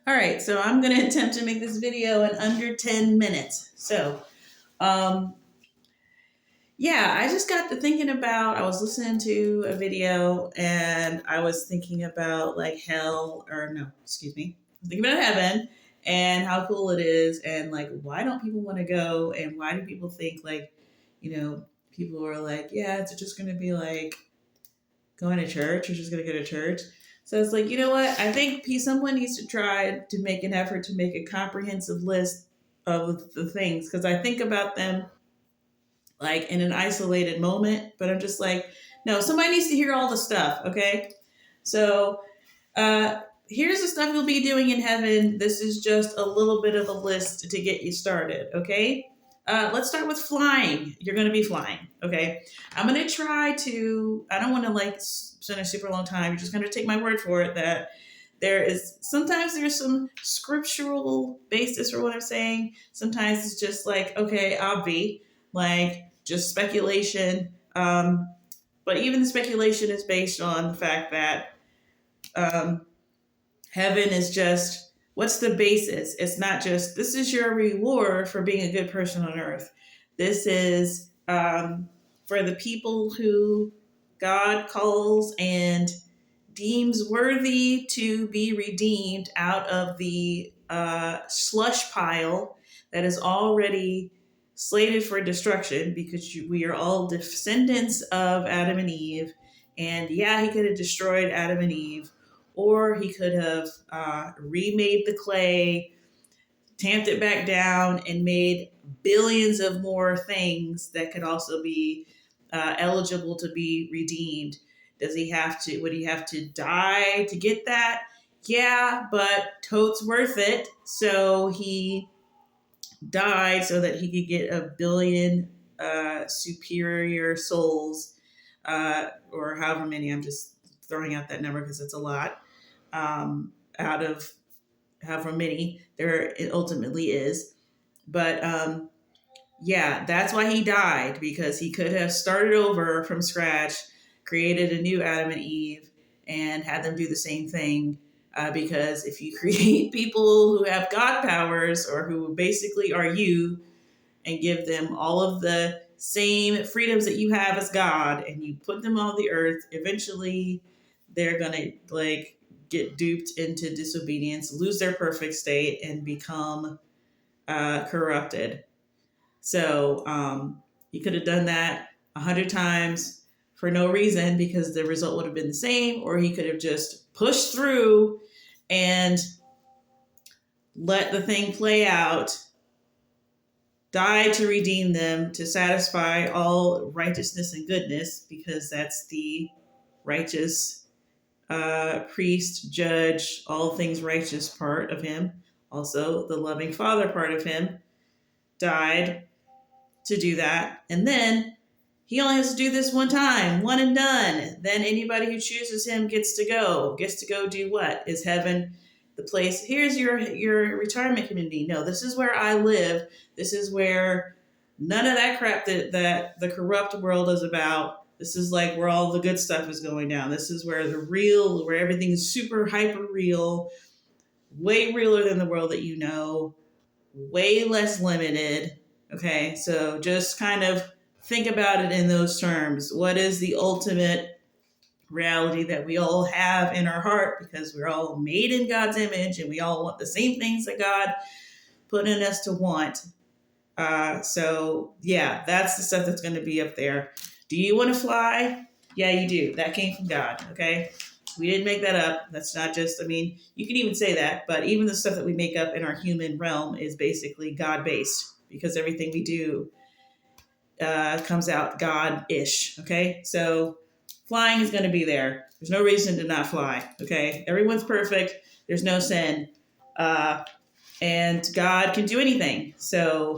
All right, so I'm going to attempt to make this video in under 10 minutes. Um, yeah, I just got to thinking about, I was listening to a video and I was thinking about like hell, or no, excuse me, I was thinking about heaven and how cool it is and like why don't people want to go and why do people think like, people are like, yeah, it's just going to be like going to church or just going to go to church. So it's like, you know what? I think someone needs to try to make an effort to make a comprehensive list of the things because I think about them like in an isolated moment, but I'm just like, no, somebody needs to hear all the stuff, okay? So here's the stuff you'll be doing in heaven. This is just a little bit of a list to get you started, okay? Let's start with flying. You're going to be flying, okay? I'm going to try to, I don't want to like spend a super long time. You're just going to take my word for it that sometimes there's some scriptural basis for what I'm saying. Sometimes it's just like, okay, obvi, like just speculation. But even the speculation is based on the fact that um, heaven is just what's the basis? It's not just this is your reward for being a good person on earth. This is for the people who God calls and deems worthy to be redeemed out of the slush pile that is already slated for destruction because we are all descendants of Adam and Eve. And yeah, he could have destroyed Adam and Eve, or he could have remade the clay, tamped it back down, and made billions of more things that could also be eligible to be redeemed. Does he have to? Would he have to die to get that? Yeah, but totes worth it. So he died so that he could get a billion superior souls, or however many. I'm just throwing out that number because it's a lot. Out of however many there it ultimately is, but yeah, that's why he died, because he could have started over from scratch, created a new Adam and Eve, and had them do the same thing. Because if you create people who have God powers or who basically are you and give them all of the same freedoms that you have as God and you put them on the earth, eventually they're going to like get duped into disobedience, lose their perfect state, and become corrupted. So he could have done that 100 times for no reason because the result would have been the same, or he could have just pushed through and let the thing play out, die to redeem them, to satisfy all righteousness and goodness, because that's the righteous priest, judge, all things righteous part of him. Also, the loving father part of him died to do that. And then he only has to do this one time, one and done. Then anybody who chooses him gets to go. Gets to go do what? Is heaven the place? Here's your retirement community. No, this is where I live. This is where none of that crap that the corrupt world is about. This is like where all the good stuff is going down. This is where where everything is super hyper real, way realer than the world that you know, way less limited. Okay, so just kind of think about it in those terms. What is the ultimate reality that we all have in our heart, because we're all made in God's image and we all want the same things that God put in us to want. So, yeah, that's the stuff that's going to be up there. Do you want to fly? Yeah, you do. That came from God, okay? We didn't make that up. That's not just, I mean, you can even say that, but even the stuff that we make up in our human realm is basically God based, because everything we do comes out God ish, okay? So flying is going to be there. There's no reason to not fly, okay? Everyone's perfect. There's no sin. And God can do anything. So,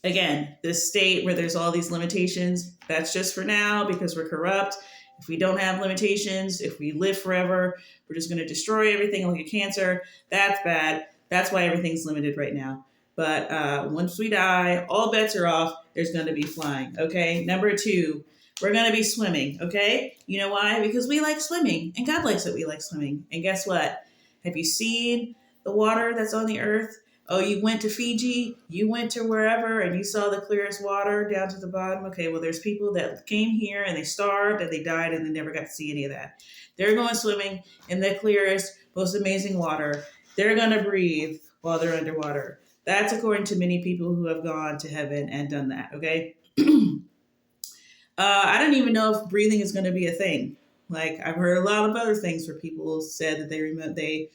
again, this state where there's all these limitations, that's just for now because we're corrupt. If we don't have limitations, if we live forever, we're just going to destroy everything like a cancer. That's bad. That's why everything's limited right now. But once we die, all bets are off. There's going to be flying. Okay. Number 2, we're going to be swimming. Okay. You know why? Because we like swimming and God likes that we like swimming. And guess what? Have you seen the water that's on the earth? Oh, you went to Fiji, you went to wherever, and you saw the clearest water down to the bottom. Okay, well, there's people that came here and they starved and they died and they never got to see any of that. They're going swimming in the clearest, most amazing water. They're going to breathe while they're underwater. That's according to many people who have gone to heaven and done that, okay? I don't even know if breathing is going to be a thing. Like, I've heard a lot of other things where people said that they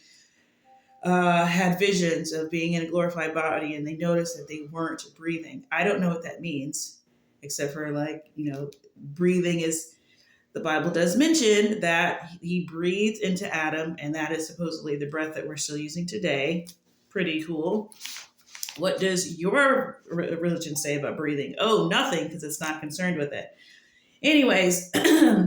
had visions of being in a glorified body and they noticed that they weren't breathing. I don't know what that means, except for, like, breathing is, the Bible does mention that he breathed into Adam, and that is supposedly the breath that we're still using today. Pretty cool. What does your religion say about breathing? Oh, nothing, because it's not concerned with it. Anyways,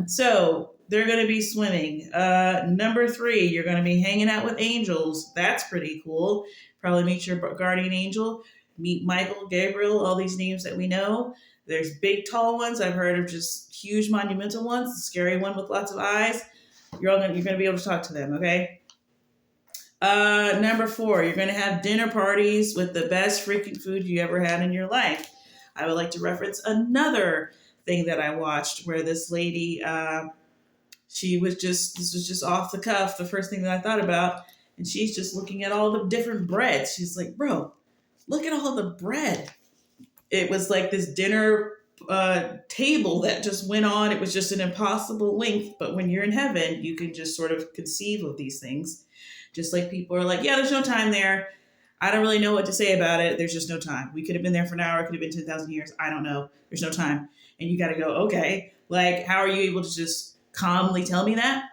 so they're going to be swimming. Number 3, you're going to be hanging out with angels. That's pretty cool. Probably meet your guardian angel, meet Michael, Gabriel, all these names that we know. There's big, tall ones. I've heard of just huge, monumental ones. The scary one with lots of eyes. You're going to be able to talk to them, okay? Number 4, you're going to have dinner parties with the best freaking food you ever had in your life. I would like to reference another thing that I watched where this lady, this was just off the cuff, the first thing that I thought about, and she's just looking at all the different breads. She's like, bro, look at all the bread. It was like this dinner table that just went on. It was just an impossible length, but when you're in heaven, you can just sort of conceive of these things. Just like people are like, yeah, there's no time there. I don't really know what to say about it. There's just no time. We could have been there for an hour. It could have been 10,000 years. I don't know. There's no time. And you got to go, okay, like, how are you able to just calmly tell me that?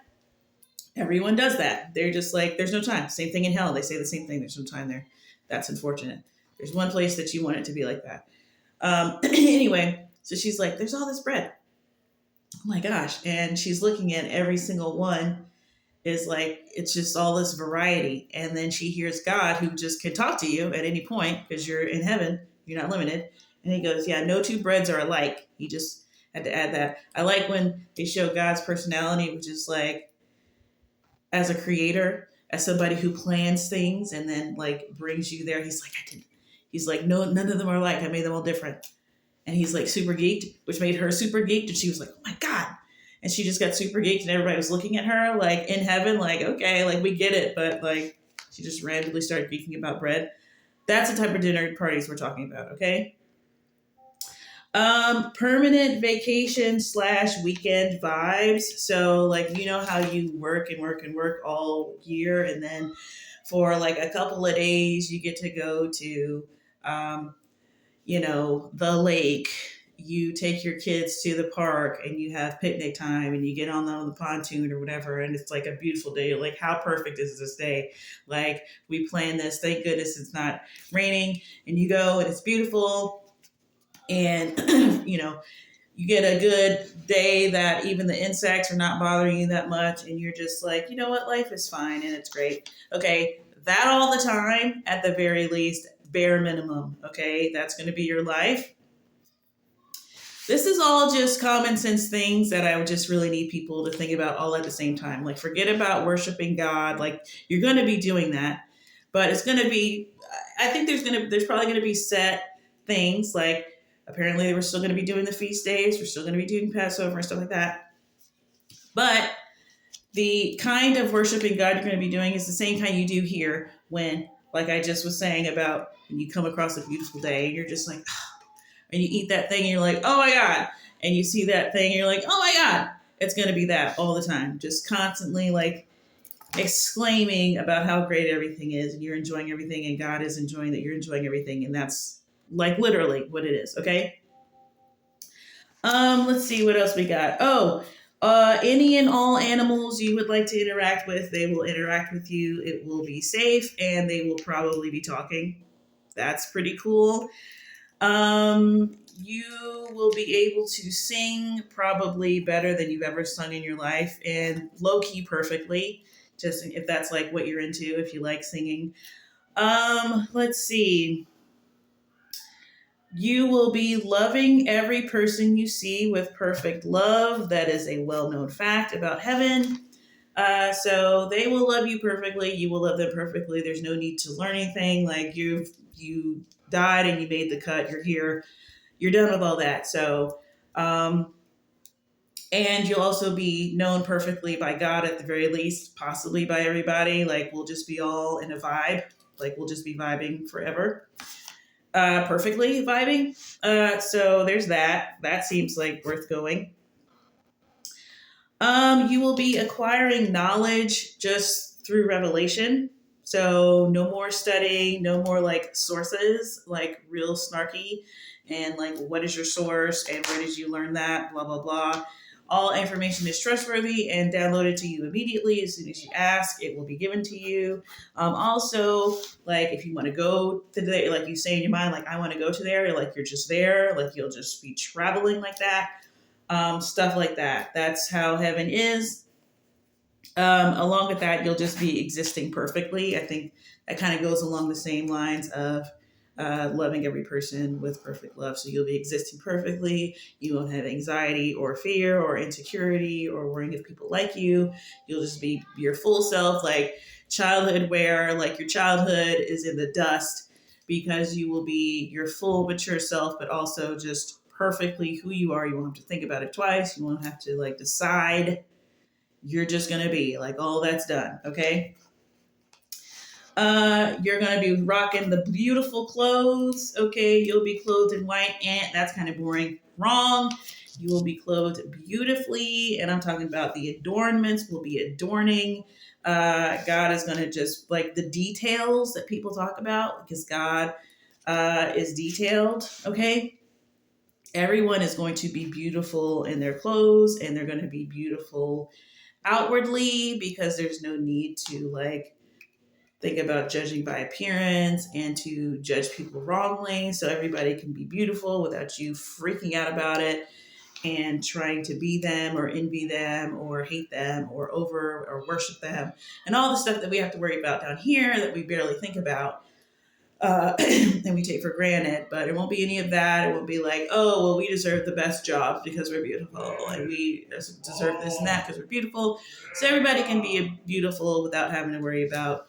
Everyone does that. They're just like, there's no time. Same thing in hell. They say the same thing. There's no time there. That's unfortunate. There's one place that you want it to be like that. Anyway, so she's like, there's all this bread. Oh my gosh. And she's looking at every single one is like, it's just all this variety. And then she hears God, who just can talk to you at any point because you're in heaven, you're not limited. And he goes, yeah, no two breads are alike. He just had to add that. I like when they show God's personality, which is like, as a creator, as somebody who plans things and then like brings you there. He's like, he's like, no, none of them are alike. I made them all different. And he's like super geeked, which made her super geeked. And she was like, oh my God. And she just got super geeked and everybody was looking at her like in heaven, like, okay, like we get it. But like, she just randomly started geeking about bread. That's the type of dinner parties we're talking about, okay? Permanent vacation / weekend vibes. So like, you know how you work and work and work all year. And then for like a couple of days, you get to go to, the lake. You take your kids to the park and you have picnic time and you get on the pontoon or whatever. And it's like a beautiful day. You're like, how perfect is this day? Like, we planned this. Thank goodness it's not raining. And you go and it's beautiful. And, you get a good day that even the insects are not bothering you that much. And you're just like, you know what? Life is fine and it's great. Okay. That all the time, at the very least, bare minimum. Okay. That's going to be your life. This is all just common sense things that I would just really need people to think about all at the same time. Like, forget about worshiping God. Like, you're going to be doing that, but it's going to be, I think there's probably going to be set things. Like, apparently we're still going to be doing the feast days. We're still going to be doing Passover and stuff like that. But the kind of worshiping God you're going to be doing is the same kind you do here when, like I just was saying about when you come across a beautiful day and you're just like, oh, and you eat that thing and you're like, oh my God. And you see that thing and you're like, oh my God. It's going to be that all the time. Just constantly like exclaiming about how great everything is and you're enjoying everything and God is enjoying that you're enjoying everything. And that's like literally what it is. Okay. Let's see what else we got. Oh, any and all animals you would like to interact with, they will interact with you. It will be safe and they will probably be talking. That's pretty cool. You will be able to sing probably better than you've ever sung in your life and low key perfectly, just if that's like what you're into, if you like singing. Let's see. You will be loving every person you see with perfect love. That is a well-known fact about heaven. So they will love you perfectly. You will love them perfectly. There's no need to learn anything. Like you died and you made the cut. You're here. You're done with all that. So, and you'll also be known perfectly by God at the very least, possibly by everybody. Like we'll just be all in a vibe. Like we'll just be vibing forever. Perfectly vibing. So there's that. That seems like worth going. You will be acquiring knowledge just through revelation. So no more studying, no more like sources, like real snarky, and like what is your source and where did you learn that? Blah blah blah. All information is trustworthy and downloaded to you immediately as soon as you ask. It will be given to you. Also, like if you want to go to there, like you say in your mind, like I want to go to there, like you're just there, like you'll just be traveling like that. Stuff like that. That's how heaven is. Along with that, you'll just be existing perfectly. I think that kind of goes along the same lines of loving every person with perfect love. So you'll be existing perfectly. You won't have anxiety or fear or insecurity or worrying if people like you. You'll just be your full self, like childhood, where like your childhood is in the dust because you will be your full mature self, but also just perfectly who you are. You won't have to think about it twice. You won't have to like decide. You're just going to be like, all that's done. Okay. You're going to be rocking the beautiful clothes. Okay. You'll be clothed in white, and that's kind of boring. Wrong. You will be clothed beautifully. And I'm talking about the adornments will be adorning. God is going to just like the details that people talk about because God is detailed. Okay. Everyone is going to be beautiful in their clothes, and they're going to be beautiful outwardly because there's no need to like think about judging by appearance and to judge people wrongly. So everybody can be beautiful without you freaking out about it and trying to be them or envy them or hate them or over or worship them and all the stuff that we have to worry about down here that we barely think about. And we take for granted, but it won't be any of that. It won't be like, oh, well, we deserve the best jobs because we're beautiful, and we deserve this and that because we're beautiful. So everybody can be beautiful without having to worry about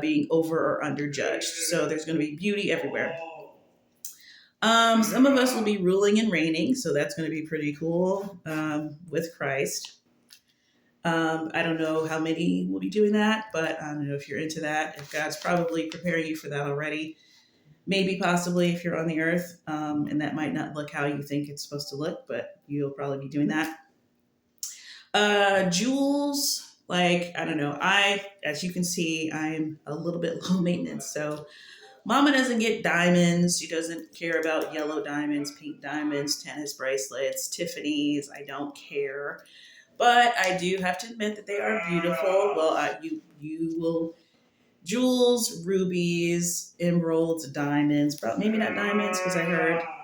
being over or under judged. So there's going to be beauty everywhere. Some of us will be ruling and reigning, so that's going to be pretty cool with Christ. I don't know how many will be doing that, but I don't know if you're into that. If God's probably preparing you for that already, maybe possibly if you're on the earth, and that might not look how you think it's supposed to look, but you'll probably be doing that. Jewels, like I don't know. As you can see, I'm a little bit low maintenance, so Mama doesn't get diamonds. She doesn't care about yellow diamonds, pink diamonds, tennis bracelets, Tiffany's. I don't care. But I do have to admit that they are beautiful. Well, you will jewels, rubies, emeralds, diamonds. Probably maybe not diamonds because I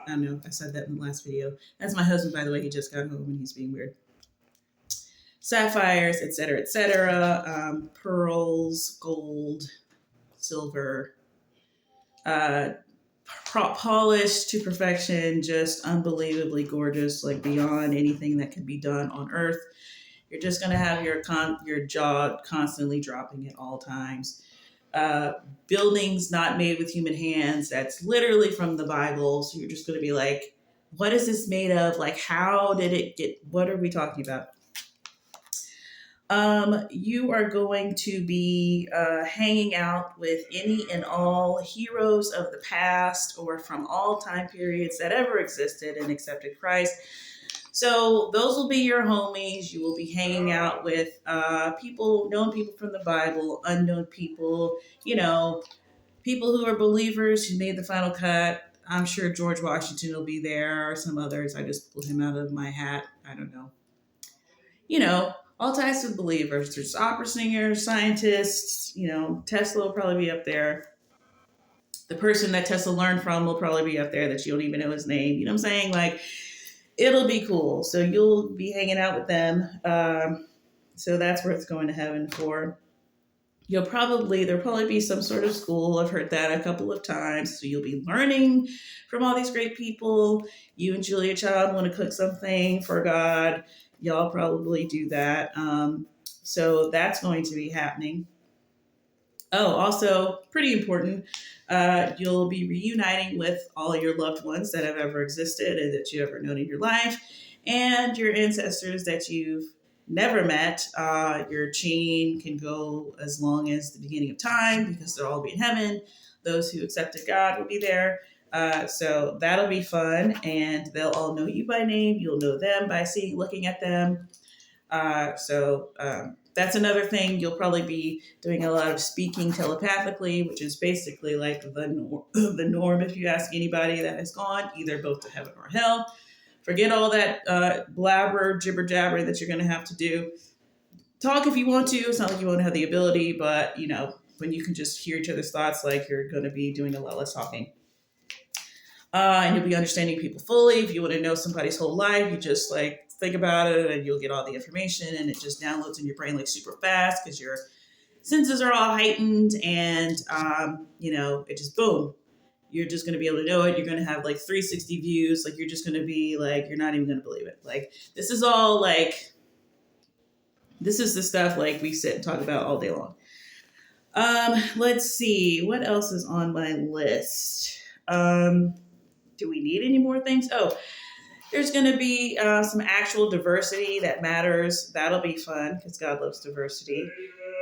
don't know. I said that in the last video. That's my husband, by the way. He just got home and he's being weird. Sapphires, etc., etc. Pearls, gold, silver. Polished to perfection, just unbelievably gorgeous, like beyond anything that could be done on earth. You're just going to have your jaw constantly dropping at all times. Buildings not made with human hands. That's literally from the Bible. So you're just going to be like, what is this made of? Like, how did it get? What are we talking about? You are going to be hanging out with any and all heroes of the past or from all time periods that ever existed and accepted Christ. So those will be your homies. You will be hanging out with people, known people from the Bible, unknown people, people who are believers who made the final cut. I'm sure George Washington will be there or some others. I just pulled him out of my hat. I don't know. All types of believers. There's opera singers, scientists, Tesla will probably be up there. The person that Tesla learned from will probably be up there that you don't even know his name. You know what I'm saying? Like, it'll be cool. So you'll be hanging out with them. So that's worth going to heaven for. There'll probably be some sort of school. I've heard that a couple of times. So you'll be learning from all these great people. You and Julia Child want to cook something for God. Y'all probably do that. So that's going to be happening. Oh, also pretty important, you'll be reuniting with all your loved ones that have ever existed and that you've ever known in your life, and your ancestors that you've never met. Your chain can go as long as the beginning of time because they'll all be in heaven. Those who accepted God will be there. So that'll be fun, and they'll all know you by name. You'll know them by looking at them. That's another thing. You'll probably be doing a lot of speaking telepathically, which is basically like the norm if you ask anybody that has gone either both to heaven or hell. Forget all that blabber, jibber jabber that you're going to have to do. Talk if you want to. It's not like you won't have the ability, but when you can just hear each other's thoughts, like you're going to be doing a lot less talking. And you'll be understanding people fully. If you want to know somebody's whole life, you just like think about it and you'll get all the information, and it just downloads in your brain like super fast because your senses are all heightened, and it just boom. You're just going to be able to know it. You're going to have like 360 views. Like you're just going to be like, you're not even going to believe it. Like this is all like, this is the stuff like we sit and talk about all day long. Let's see. What else is on my list? Do we need any more things? Oh, there's going to be some actual diversity that matters. That'll be fun because God loves diversity.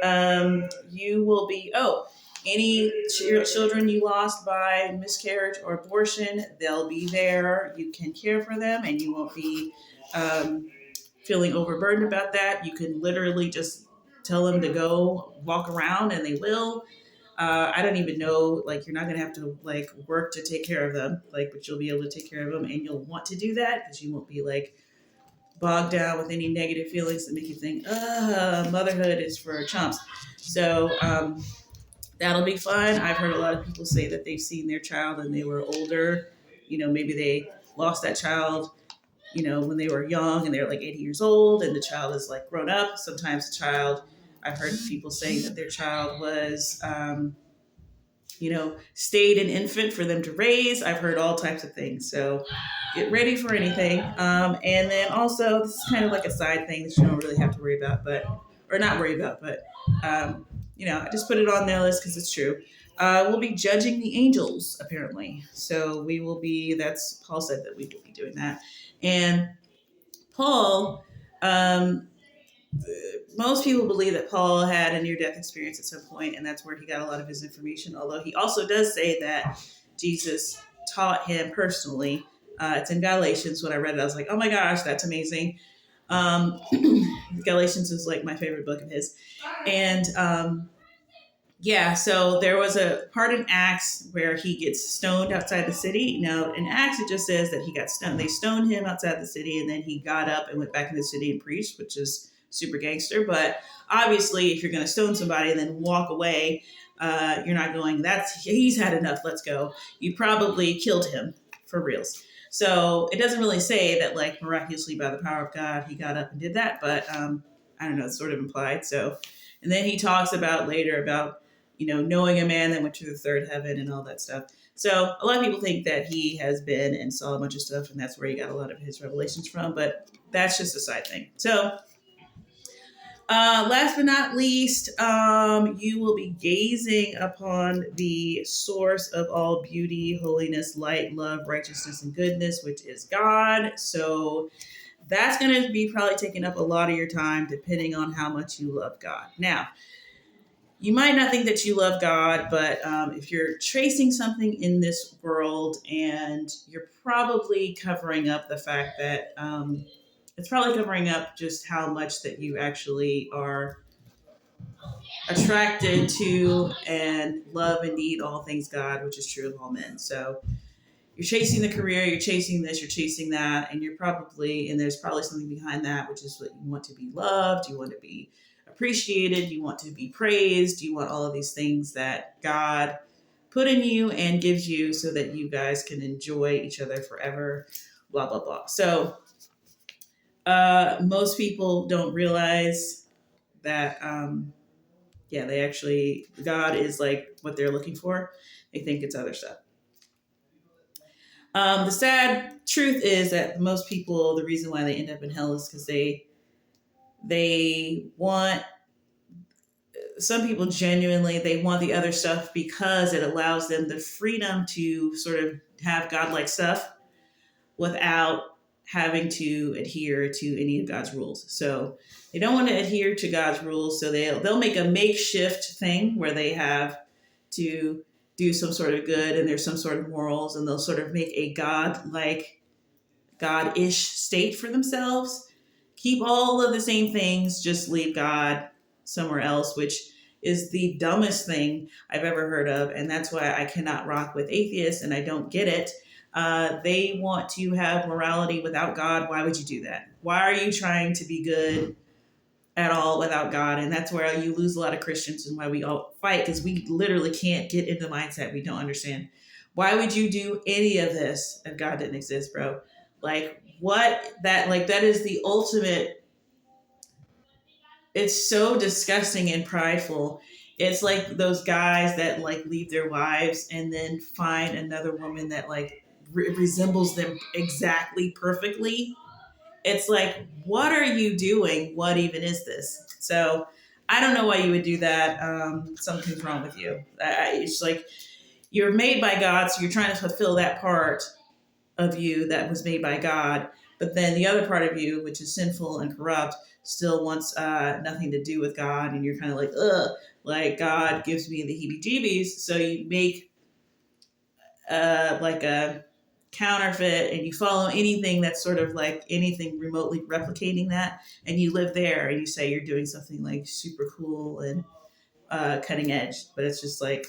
You will be, any children you lost by miscarriage or abortion, they'll be there. You can care for them and you won't be feeling overburdened about that. You can literally just tell them to go walk around and they will. I don't even know, like, you're not going to have to, like, work to take care of them, like, but you'll be able to take care of them, and you'll want to do that because you won't be, like, bogged down with any negative feelings that make you think, motherhood is for chumps. So that'll be fun. I've heard a lot of people say that they've seen their child and they were older. Maybe they lost that child, when they were young and they were, like, 80 years old, and the child is, like, grown up. Sometimes the child... I've heard people saying that their child was, stayed an infant for them to raise. I've heard all types of things. So get ready for anything. And then also, this is kind of like a side thing that you don't really have to worry about, or not worry about, but, I just put it on their list because it's true. We'll be judging the angels, apparently. So we will be, Paul said that we will be doing that. And Paul, most people believe that Paul had a near-death experience at some point, and that's where he got a lot of his information, although he also does say that Jesus taught him personally. It's in Galatians. When I read it, I was like, oh my gosh, that's amazing. Galatians is like my favorite book of his. And so there was a part in Acts where he gets stoned outside the city. Now, in Acts, it just says that he got stoned. They stoned him outside the city, and then he got up and went back in the city and preached, which is super gangster. But obviously, if you're going to stone somebody and then walk away, you're not going, he's had enough, let's go. You probably killed him for reals. So it doesn't really say that, like, miraculously by the power of God, he got up and did that. But I don't know, it's sort of implied. So, and then he talks about later about, knowing a man that went to the third heaven and all that stuff. So a lot of people think that he has been and saw a bunch of stuff, and that's where he got a lot of his revelations from. But that's just a side thing. So last but not least, you will be gazing upon the source of all beauty, holiness, light, love, righteousness, and goodness, which is God. So that's going to be probably taking up a lot of your time, depending on how much you love God. Now, you might not think that you love God, but if you're tracing something in this world, and you're probably covering up the fact that it's probably covering up just how much that you actually are attracted to and love and need all things God, which is true of all men. So you're chasing the career, you're chasing this, you're chasing that, and there's probably something behind that, which is what you want to be loved, you want to be appreciated, you want to be praised, you want all of these things that God put in you and gives you so that you guys can enjoy each other forever, blah, blah, blah. So most people don't realize that, God is like what they're looking for. They think it's other stuff. The sad truth is that most people, the reason why they end up in hell is because they want some people genuinely, they want the other stuff because it allows them the freedom to sort of have godlike stuff without having to adhere to any of God's rules. So they don't want to adhere to God's rules, so they'll make a makeshift thing where they have to do some sort of good and there's some sort of morals, and they'll sort of make a God-like, God-ish state for themselves. Keep all of the same things, just leave God somewhere else, which is the dumbest thing I've ever heard of. And that's why I cannot rock with atheists and I don't get it. They want to have morality without God. Why would you do that? Why are you trying to be good at all without God? And that's where you lose a lot of Christians and why we all fight, because we literally can't get into the mindset. We don't understand. Why would you do any of this if God didn't exist, bro? Like, that is the ultimate. It's so disgusting and prideful. It's like those guys that like leave their wives and then find another woman that like resembles them exactly perfectly. It's like, what are you doing? What even is this? So I don't know why you would do that. Something's wrong with you. It's like you're made by God, so you're trying to fulfill that part of you that was made by God. But then the other part of you, which is sinful and corrupt, still wants nothing to do with God. And you're kind of like, ugh, like God gives me the heebie jeebies. So you make like a counterfeit and you follow anything that's sort of like anything remotely replicating that. And you live there and you say you're doing something like super cool and cutting edge. But it's just like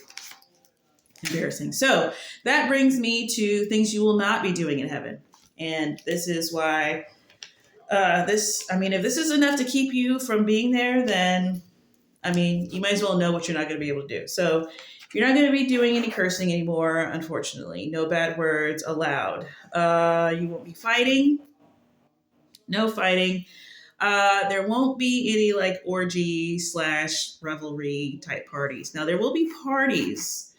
embarrassing. So that brings me to things you will not be doing in heaven. And this is why if this is enough to keep you from being there, then, you might as well know what you're not going to be able to do. So you're not going to be doing any cursing anymore, unfortunately. No bad words allowed. You won't be fighting. No fighting. There won't be any like orgy / revelry type parties. Now, there will be parties.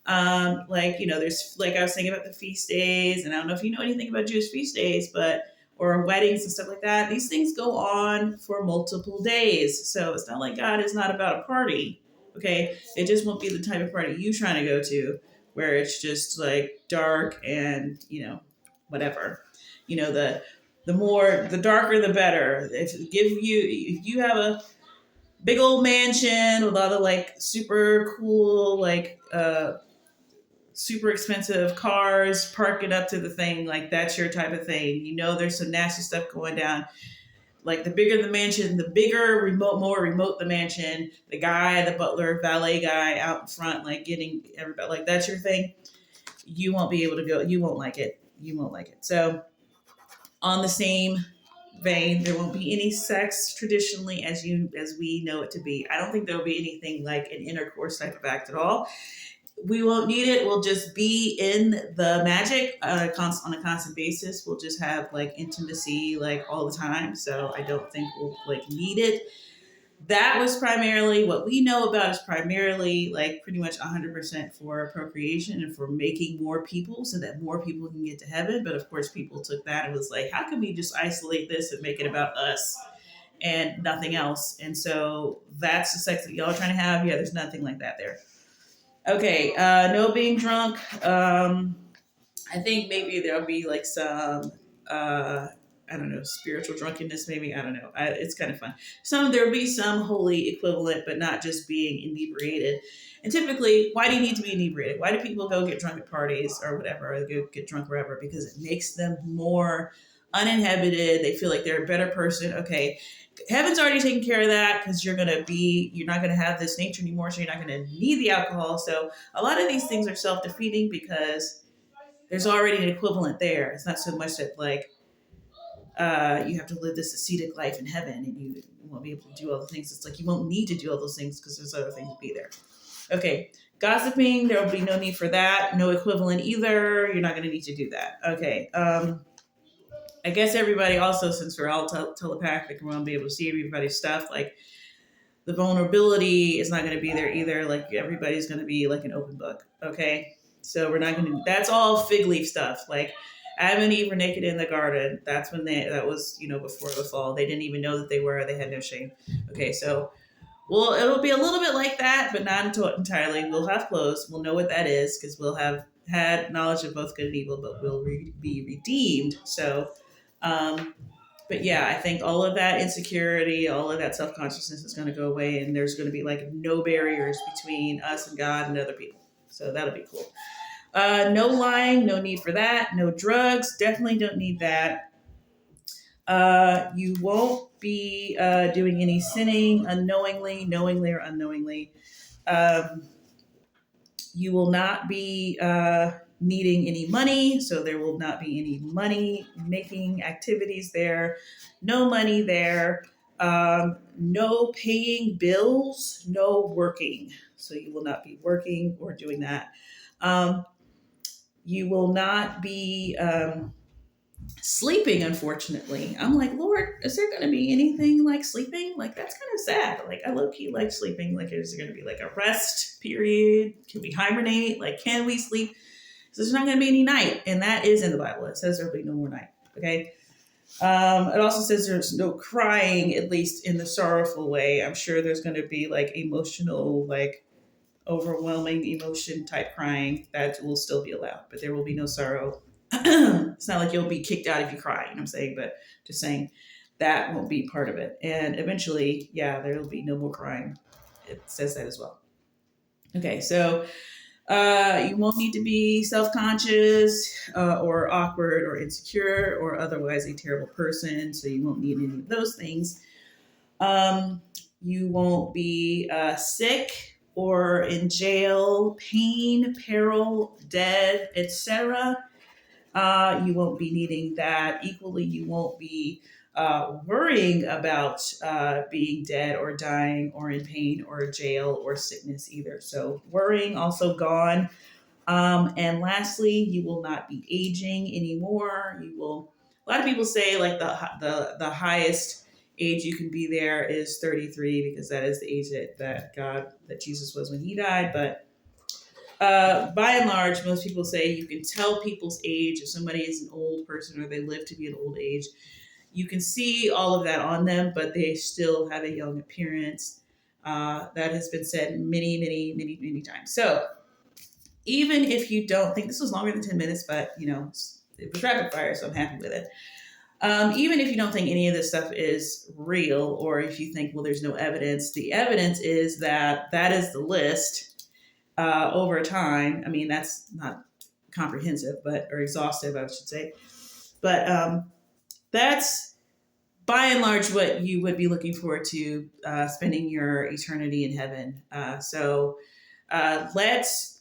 There's like I was saying about the feast days, and I don't know if you know anything about Jewish feast days, or weddings and stuff like that. These things go on for multiple days. So it's not like God is not about a party. Okay. It just won't be the type of party you trying to go to where it's just like dark and, whatever. The darker the better. If you have a big old mansion with all the like super cool, like super expensive cars, park it up to the thing, like that's your type of thing. There's some nasty stuff going down. Like the bigger the mansion, the bigger more remote the mansion, the guy, the butler, valet guy out in front, like getting everybody, like that's your thing. You won't be able to go. You won't like it. So on the same vein, there won't be any sex traditionally as we know it to be. I don't think there will be anything like an intercourse type of act at all. We won't need it. We'll just be in the magic on a constant basis. We'll just have like intimacy like all the time. So I don't think we'll like need it. That was primarily what we know about, is primarily like pretty much 100% for procreation and for making more people so that more people can get to heaven. But of course, people took that and was like, how can we just isolate this and make it about us and nothing else? And so that's the sex that y'all are trying to have. Yeah, there's nothing like that there. Okay, no being drunk. I think maybe there'll be like some, I don't know, spiritual drunkenness, maybe. I don't know. It's kind of fun. There'll be some holy equivalent, but not just being inebriated. And typically, why do you need to be inebriated? Why do people go get drunk at parties or whatever, or go get drunk wherever? Because it makes them more uninhibited. They feel like they're a better person. Okay. Heaven's already taken care of that because you're not going to have this nature anymore. So you're not going to need the alcohol. So a lot of these things are self-defeating because there's already an equivalent there. It's not so much that like, you have to live this ascetic life in heaven and you won't be able to do all the things. It's like, you won't need to do all those things because there's other things to be there. Okay. Gossiping, there will be no need for that. No equivalent either. You're not going to need to do that. Okay. I guess everybody also, since we're all telepathic and we'll be able to see everybody's stuff, like the vulnerability is not going to be there either. Like everybody's going to be like an open book. Okay. So we're not going to, that's all fig leaf stuff. Like Adam and Eve were naked in the garden. That was, before the fall. They didn't even know that they were, they had no shame. Okay. So Well, it'll be a little bit like that, but not entirely. We'll have clothes. We'll know what that is because we'll have had knowledge of both good and evil, but we'll be redeemed. So, um, but yeah, I think all of that insecurity, all of that self consciousness is going to go away, and there's going to be like no barriers between us and God and other people. So that'll be cool. No lying, no need for that. No drugs, definitely don't need that. You won't be doing any sinning unknowingly, knowingly, or unknowingly. Um, you will not be needing any money, so there will not be any money making activities there. No money there. No paying bills, no working. So you will not be working or doing that. Um, you will not be sleeping, unfortunately. I'm like, Lord, is there going to be anything like sleeping? Like, that's kind of sad. Like, I low key like sleeping. Like, is there going to be like a rest period? Can we hibernate? Like, can we sleep? So there's not going to be any night. And that is in the Bible. It says there'll be no more night. Okay. It also says there's no crying, at least in the sorrowful way. I'm sure there's going to be like emotional, like overwhelming emotion type crying that will still be allowed, but there will be no sorrow. It's not like you'll be kicked out if you cry, you know what I'm saying? But just saying that won't be part of it. And eventually, yeah, there will be no more crying. It says that as well. Okay, so you won't need to be self conscious or awkward or insecure or otherwise a terrible person. So you won't need any of those things. You won't be sick or in jail, pain, peril, dead, etc. You won't be needing that. Equally, you won't be worrying about being dead or dying or in pain or jail or sickness either. So, worrying also gone. And lastly, you will not be aging anymore. You will. A lot of people say like the highest age you can be there is 33 because that is the age that Jesus was when he died. But by and large, most people say you can tell people's age if somebody is an old person or they live to be an old age. You can see all of that on them, but they still have a young appearance. That has been said many, many, many, many times. So even if you don't think this was longer than 10 minutes, but it was rapid fire, so I'm happy with it. Even if you don't think any of this stuff is real, or if you think, well, there's no evidence, the evidence is that is the list over time. I mean, that's not comprehensive, or exhaustive, I should say. But that's by and large what you would be looking forward to spending your eternity in heaven. So let's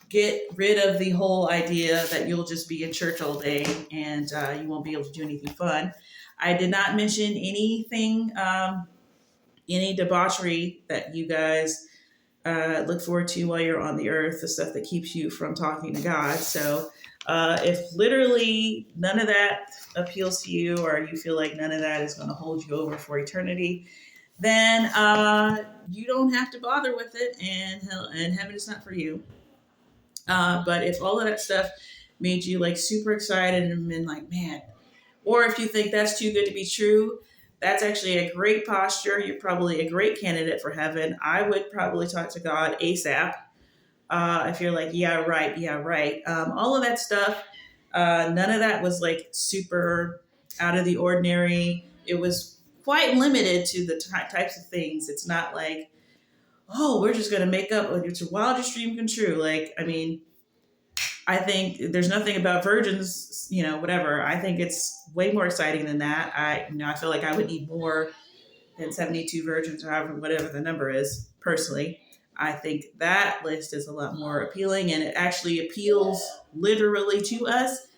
get rid of the whole idea that you'll just be in church all day and you won't be able to do anything fun. I did not mention anything, any debauchery that you guys look forward to while you're on the earth, the stuff that keeps you from talking to God. So if literally none of that appeals to you, or you feel like none of that is going to hold you over for eternity, then you don't have to bother with it, and heaven is not for you. But if all of that stuff made you like super excited and been like, man, or if you think that's too good to be true, that's actually a great posture. You're probably a great candidate for heaven. I would probably talk to God ASAP. If you're like, yeah, right. All of that stuff, none of that was like super out of the ordinary. It was quite limited to the types of things. It's not like, oh, we're just going to make up, it's your wildest dream come true. Like, I mean, I think there's nothing about virgins, whatever. I think it's way more exciting than that. I feel like I would need more than 72 virgins or however, whatever the number is, personally. I think that list is a lot more appealing, and it actually appeals literally to us,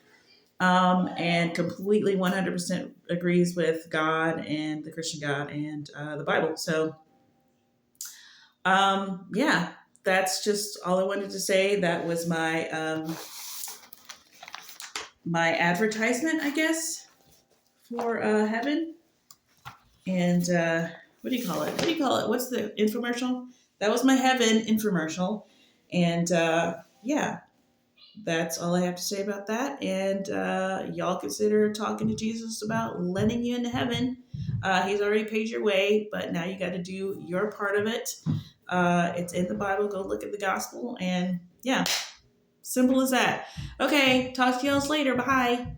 and completely 100% agrees with God and the Christian God and the Bible. So, yeah, that's just all I wanted to say. That was my advertisement, I guess, for heaven. And what do you call it? What's the infomercial? That was my heaven infomercial. And yeah, that's all I have to say about that. And y'all consider talking to Jesus about letting you into heaven. He's already paid your way, but now you got to do your part of it. It's in the Bible. Go look at the gospel. And yeah, simple as that. Okay, talk to y'all later. Bye.